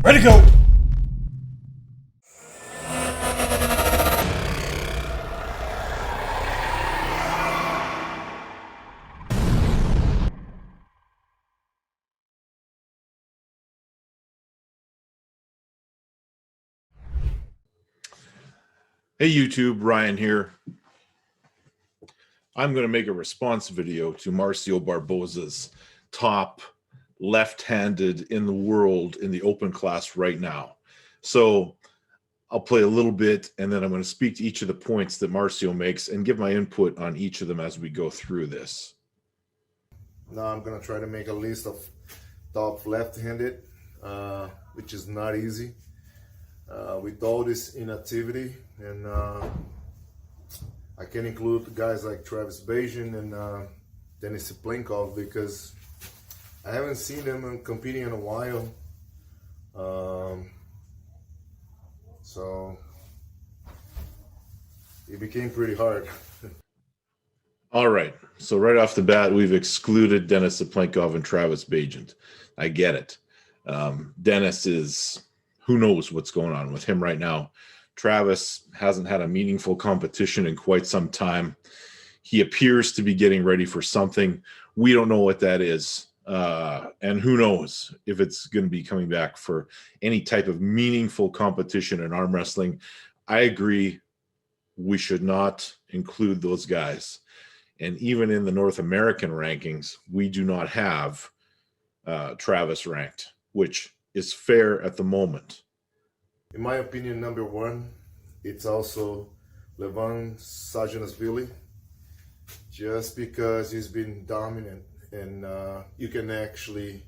Ready to go! Hey YouTube, Ryan here. I'm going to make a response video to Marcio Barboza's top left-handed in the world in the open class right now. So I'll play a little bit and then I'm going to speak to each of the points that Marcio makes and give my input on each of them as we go through this. Now I'm going to try to make a list of top left-handed, which is not easy. With all this inactivity, and I can include guys like Travis Bajan and Denis Siplinkov because I haven't seen them competing in a while. So it became pretty hard. All right, so right off the bat, we've excluded Denis Siplinkov and Travis Bajan. I get it. Denis is... who knows what's going on with him right now. Travis hasn't had a meaningful competition in quite some time. He appears to be getting ready for something. We don't know what that is. And who knows if it's going to be coming back for any type of meaningful competition in arm wrestling. I agree. We should not include those guys. And even in the North American rankings, we do not have Travis ranked, which is fair at the moment. In my opinion, number one, it's also Levan Sargenasvili, just because he's been dominant, and you can actually,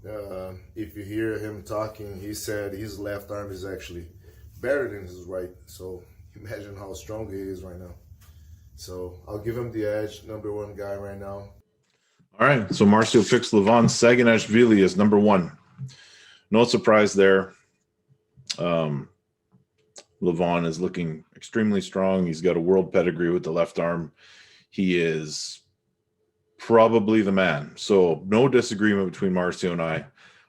if you hear him talking, he said his left arm is actually better than his right. So imagine how strong he is right now. So I'll give him the edge, number one guy right now. All right, so Marcio picks Levan Sargenasvili as number one. No surprise there. Levan is looking extremely strong. He's got a world pedigree with the left arm. He is probably the man. So no disagreement between Marcio and I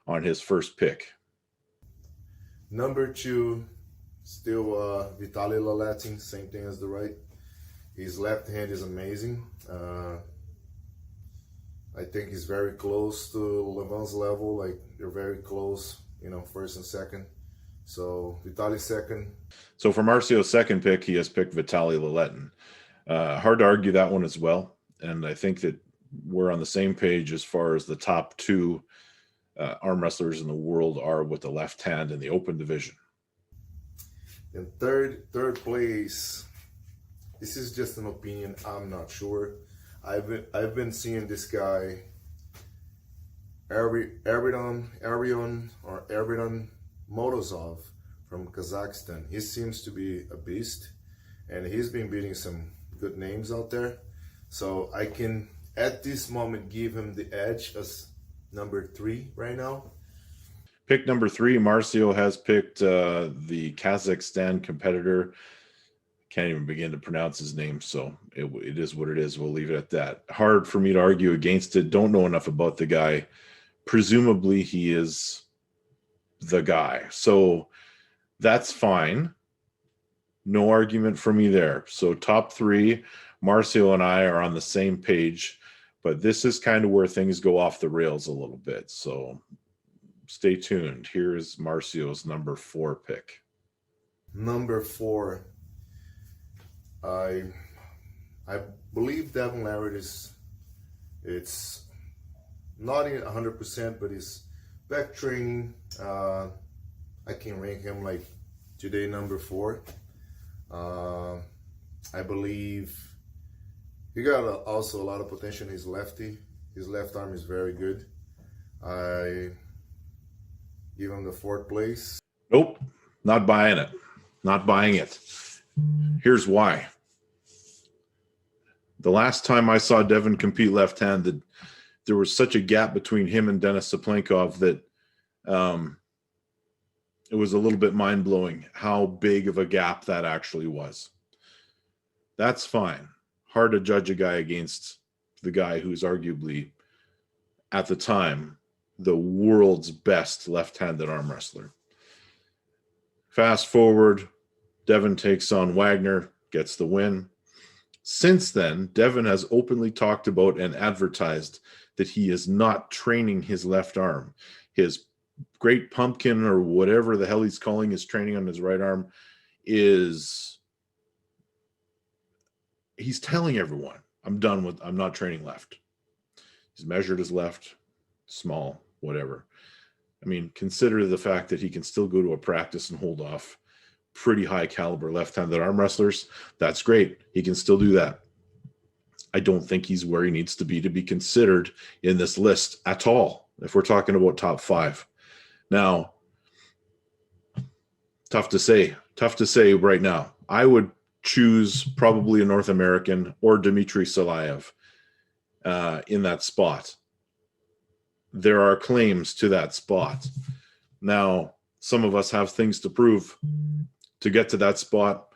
on his first pick. Number two, still Vitaly Lalatin, same thing as the right. His left hand is amazing. I think he's very close to Levan's level. Like, they're very close, you know, first and second. So Vitaly second. So for Marcio's second pick, he has picked Vitaly Leletten. Hard to argue that one as well. And I think that we're on the same page as far as the top two arm wrestlers in the world are with the left hand in the open division. In third place, this is just an opinion. I'm not sure. I've been seeing this guy, Arion Morozov from Kazakhstan. He seems to be a beast, and he's been beating some good names out there. So I can, at this moment, give him the edge as number three right now. Pick number three, Marcio has picked the Kazakhstan competitor. Can't even begin to pronounce his name, so it is what it is. We'll leave it at that. Hard for me to argue against it. Don't know enough about the guy. Presumably he is the guy, so that's fine. No argument for me there. So top three, Marcio and I are on the same page, but this is kind of where things go off the rails a little bit, so stay tuned. Here is Marcio's number four pick. Number four, I believe Devin Larratt it's not in 100%, but he's back training. I can rank him like today number four. I believe he got also a lot of potential. He's lefty. His left arm is very good. I give him the fourth place. Nope, not buying it. Not buying it. Here's why. The last time I saw Devin compete left-handed, there was such a gap between him and Denis Siplinkov that it was a little bit mind-blowing how big of a gap that actually was. That's fine. Hard to judge a guy against the guy who's arguably, at the time, the world's best left-handed arm wrestler. Fast forward, Devin takes on Wagner, gets the win. Since then, Devin has openly talked about and advertised that he is not training his left arm. His great pumpkin, or whatever the hell he's calling his training on his right arm, he's telling everyone, I'm not training left. He's measured his left, small, whatever. I mean, consider the fact that he can still go to a practice and hold off pretty high caliber left-handed arm wrestlers. That's great. He can still do that. I don't think he's where he needs to be considered in this list at all, if we're talking about top 5. Now, tough to say right now. I would choose probably a North American or Dmitry Salayev in that spot. There are claims to that spot. Now, some of us have things to prove to get to that spot.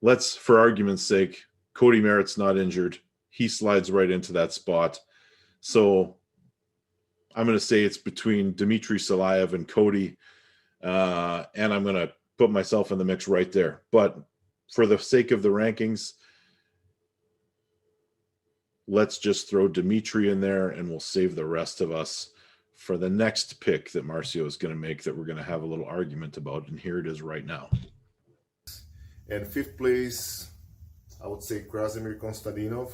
Let's, for argument's sake, Cody Merritt's not injured. He slides right into that spot. So I'm going to say it's between Dmitry Salayev and Cody, and I'm going to put myself in the mix right there. But for the sake of the rankings, let's just throw Dmitry in there, and we'll save the rest of us for the next pick that Marcio is going to make, that we're going to have a little argument about, and here it is right now. And 5th place, I would say Krasimir Konstantinov.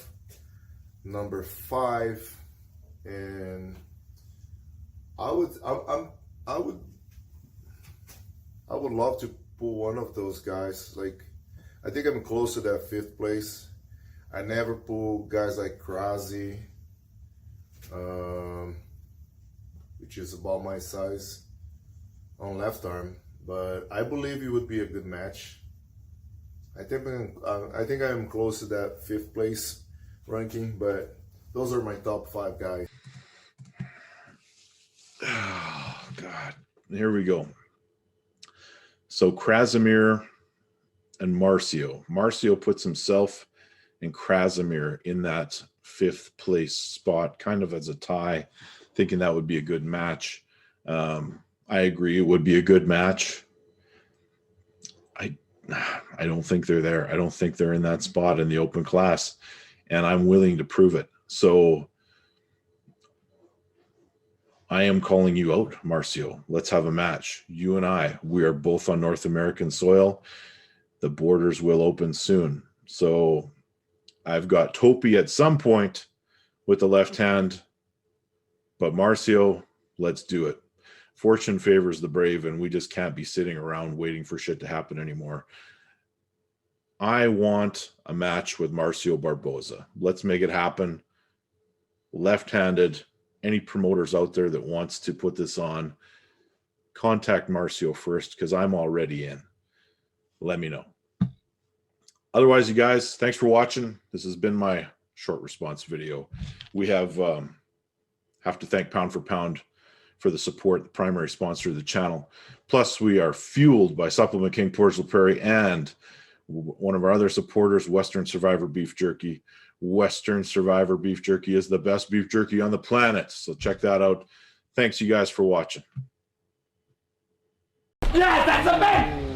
Number 5, and I would love to pull one of those guys. Like, I think I'm close to that 5th place. I never pull guys like Krasi, which is about my size, on left arm, but I believe it would be a good match. I think I'm close to that 5th place ranking, but those are my top 5 guys. Oh, God. Here we go. So Krasimir and Marcio. Marcio puts himself and Krasimir in that 5th place spot, kind of as a tie, thinking that would be a good match. I agree, it would be a good match. I don't think they're there. I don't think they're in that spot in the open class, and I'm willing to prove it. So I am calling you out, Marcio. Let's have a match. You and I, we are both on North American soil. The borders will open soon. So I've got Topi at some point with the left hand, but Marcio, let's do it. Fortune favors the brave, and we just can't be sitting around waiting for shit to happen anymore. I want a match with Marcio Barboza. Let's make it happen. Left-handed. Any promoters out there that wants to put this on, contact Marcio first, because I'm already in. Let me know. Otherwise, you guys, thanks for watching. This has been my short response video. We have to thank Pound for Pound for the support, the primary sponsor of the channel. Plus, we are fueled by Supplement King Portage La Prairie and one of our other supporters, Western Survivor Beef Jerky. Western Survivor Beef Jerky is the best beef jerky on the planet. So check that out. Thanks, you guys, for watching. Yes, that's a man!